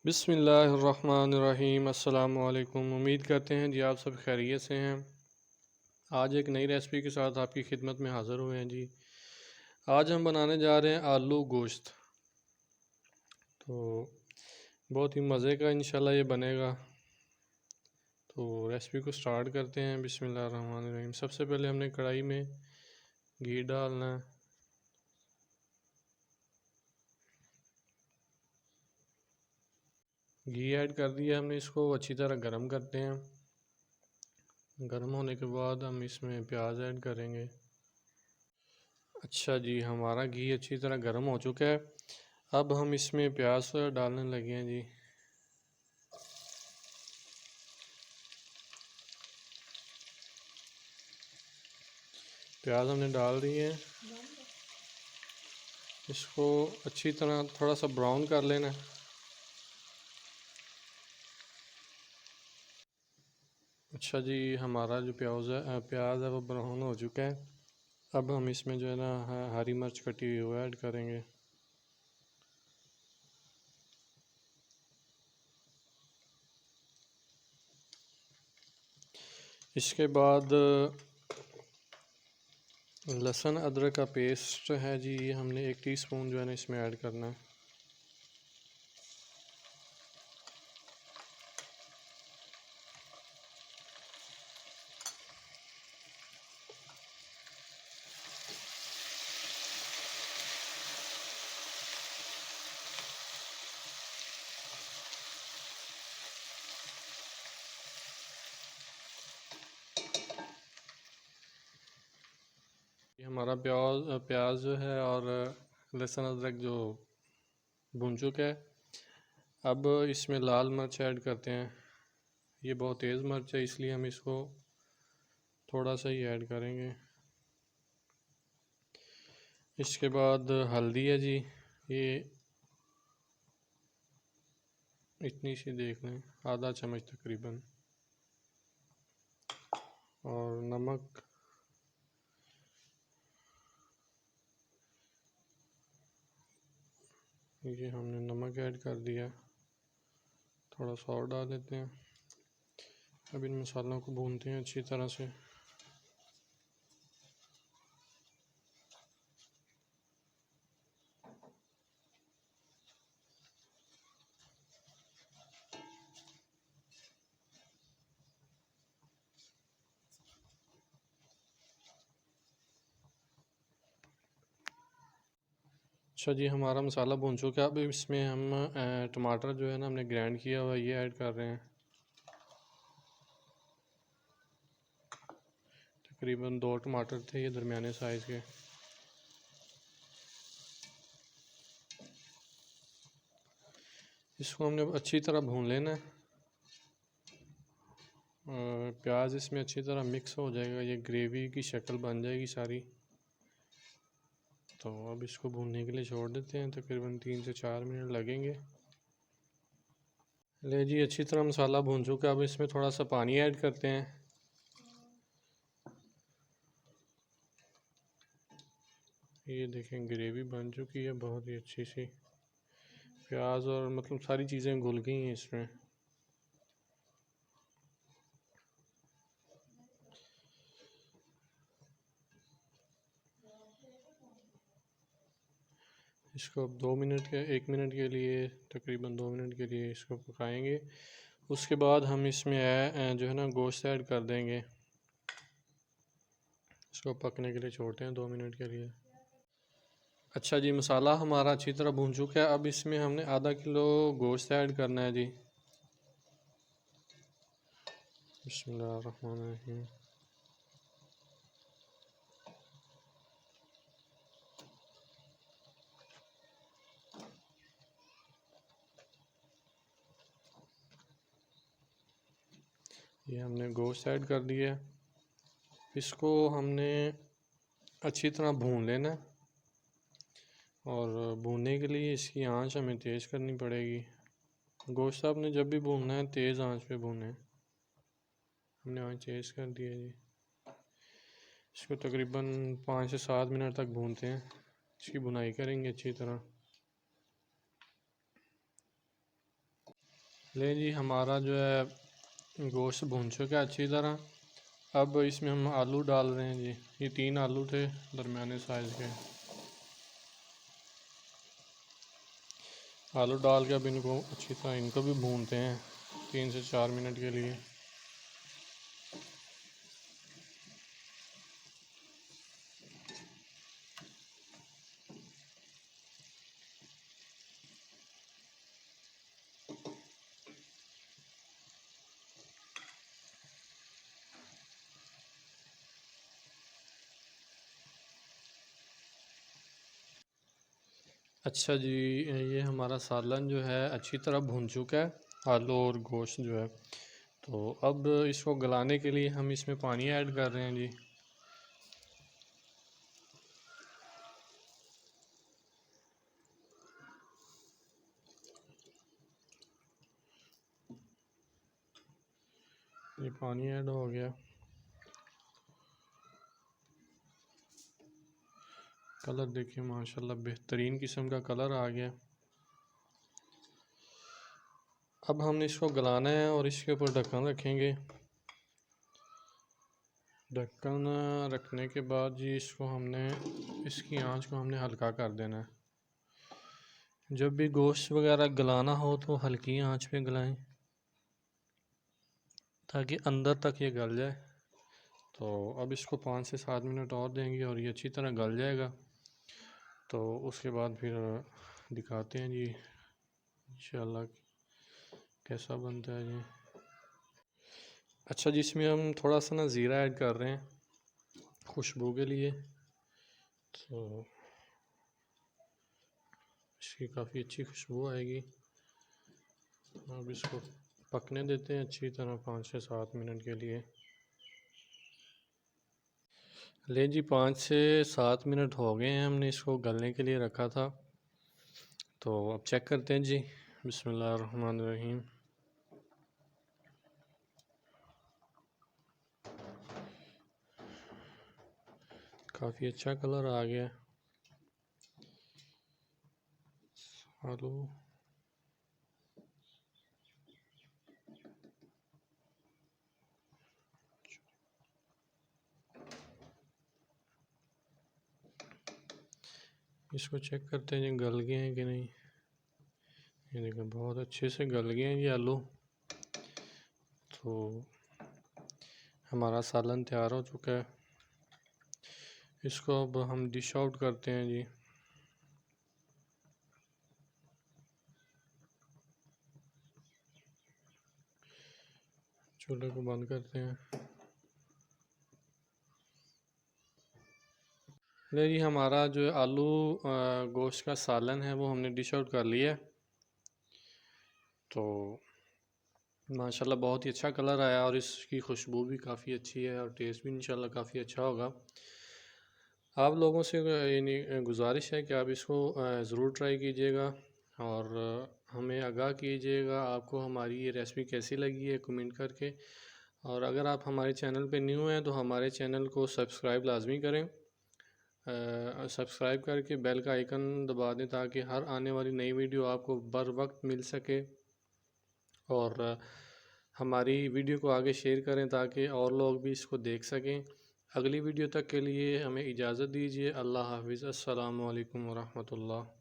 बिस्मिल्लाहिर्रहमानिर्रहीम। अस्सलामु अलैकुम। उम्मीद करते हैं जी आप सब खैरियत से हैं। आज एक नई रेसिपी के साथ आपकी खिदमत में हाज़िर हुए हैं जी। आज हम बनाने जा रहे हैं आलू गोश्त। तो बहुत ही मज़े का इंशाल्लाह ये बनेगा। तो रेसिपी को स्टार्ट करते हैं। बिस्मिल्लाहिर्रहमानिर्रहीम। सबसे पहले हमने कढ़ाई में घी डालना है। घी ऐड कर दिया हमने, इसको अच्छी तरह गर्म करते हैं। गर्म होने के बाद हम इसमें प्याज ऐड करेंगे। अच्छा जी, हमारा घी अच्छी तरह गर्म हो चुका है। अब हम इसमें प्याज डालने लगे हैं जी। प्याज हमने डाल दिए हैं। इसको अच्छी तरह थोड़ा सा ब्राउन कर लेना है। अच्छा जी, हमारा जो प्याज है वो ब्राउन हो चुका है। अब हम इसमें जो है ना हरी मिर्च कटी हुई वो ऐड करेंगे। इसके बाद लहसुन अदरक का पेस्ट है जी, ये हमने 1 टीस्पून जो है ना इसमें ऐड करना है। ये हमारा प्याज जो है और लहसुन अदरक जो भुन चुका है। अब इसमें लाल मिर्च ऐड करते हैं। ये बहुत तेज़ मिर्च है, इसलिए हम इसको थोड़ा सा ही ऐड करेंगे। इसके बाद हल्दी है जी, ये इतनी सी देख लें, आधा चम्मच तकरीबन। और नमक, ये हमने नमक ऐड कर दिया। थोड़ा सा और डाल देते हैं। अब इन मसालों को भूनते हैं अच्छी तरह से। अच्छा जी, हमारा मसाला भून चुका है। अब इसमें हम टमाटर जो है ना हमने ग्राइंड किया हुआ ये ऐड कर रहे हैं। तकरीबन 2 टमाटर थे, ये दरमियाने साइज़ के। इसको हमने अच्छी तरह भून लेना है। प्याज इसमें अच्छी तरह मिक्स हो जाएगा, ये ग्रेवी की शक्ल बन जाएगी सारी। तो अब इसको भूनने के लिए छोड़ देते हैं, तकरीबन 3 से 4 मिनट लगेंगे। ले जी, अच्छी तरह मसाला भून चुका है। अब इसमें थोड़ा सा पानी ऐड करते हैं। ये देखें, ग्रेवी बन चुकी है बहुत ही अच्छी सी। प्याज और मतलब सारी चीज़ें घुल गई हैं इसमें। इसको अब 1 मिनट के लिए, तकरीबन 2 मिनट के लिए इसको पकाएंगे। उसके बाद हम इसमें जो है ना गोश्त ऐड कर देंगे। इसको पकने के लिए छोड़ते हैं 2 मिनट के लिए। अच्छा जी, मसाला हमारा अच्छी तरह भून चुका है। अब इसमें हमने आधा किलो गोश्त ऐड करना है जी। बिस्मिल्लाहिर्रहमानिर्रहीम। ये हमने गोश्त ऐड कर दिया है। इसको हमने अच्छी तरह भून लेना है। और भूनने के लिए इसकी आंच हमें तेज़ करनी पड़ेगी। गोश्त आपने जब भी भूनना है तेज़ आंच पे भूने। हमने आंच तेज़ कर दी है जी। इसको तकरीबन 5 से 7 मिनट तक भूनते हैं। इसकी भुनाई करेंगे अच्छी तरह। ले जी, हमारा जो है गोश्त भून चुका है अच्छी तरह। अब इसमें हम आलू डाल रहे हैं जी। ये 3 आलू थे दरमियाने साइज़ के। आलू डाल के अब इनको अच्छी तरह इनको भी भूनते हैं 3 से 4 मिनट के लिए। अच्छा जी, ये हमारा सालन जो है अच्छी तरह भून चुका है, आलू और गोश्त जो है। तो अब इसको गलाने के लिए हम इसमें पानी ऐड कर रहे हैं जी। ये पानी ऐड हो गया। कलर देखिए माशाल्लाह बेहतरीन किस्म का कलर आ गया। अब हमने इसको गलाना है और इसके ऊपर ढक्कन रखेंगे। ढक्कन रखने के बाद जी इसको हमने इसकी आंच को हमने हल्का कर देना है। जब भी गोश्त वगैरह गलाना हो तो हल्की आंच पे गलाएं ताकि अंदर तक ये गल जाए। तो अब इसको 5 से 7 मिनट और देंगे और ये अच्छी तरह गल जाएगा। तो उसके बाद फिर दिखाते हैं जी इंशाल्लाह कैसा बनता है जी। अच्छा जी, इसमें हम थोड़ा सा ना ज़ीरा ऐड कर रहे हैं खुशबू के लिए। तो इसकी काफ़ी अच्छी खुशबू आएगी। अब इसको पकने देते हैं अच्छी तरह 5 से 7 मिनट के लिए। ले जी, 5 से 7 मिनट हो गए हैं, हमने इसको गलने के लिए रखा था। तो अब चेक करते हैं जी। बिस्मिल्लाहिर्रहमानिर्रहीम। काफ़ी अच्छा कलर आ गया आलू। इसको चेक करते हैं जी गल गए हैं कि नहीं। ये देखो बहुत अच्छे से गल गए हैं ये आलू। तो हमारा सालन तैयार हो चुका है। इसको अब हम डिश आउट करते हैं जी। चूल्हे को बंद करते हैं। ले जी, हमारा जो आलू गोश्त का सालन है वो हमने डिश आउट कर लिया। तो माशाल्लाह बहुत ही अच्छा कलर आया और इसकी खुशबू भी काफ़ी अच्छी है और टेस्ट भी इंशाल्लाह काफ़ी अच्छा होगा। आप लोगों से यानी गुजारिश है कि आप इसको ज़रूर ट्राई कीजिएगा और हमें आगाह कीजिएगा आपको हमारी ये रेसिपी कैसी लगी है कमेंट करके। और अगर आप हमारे चैनल पे न्यू हैं तो हमारे चैनल को सब्सक्राइब लाजमी करें। सब्सक्राइब करके बेल का आइकन दबा दें ताकि हर आने वाली नई वीडियो आपको बर वक्त मिल सके। और हमारी वीडियो को आगे शेयर करें ताकि और लोग भी इसको देख सकें। अगली वीडियो तक के लिए हमें इजाज़त दीजिए। अल्लाह हाफिज़। अस्सलामु अलैकुम वरहमतुल्लाह।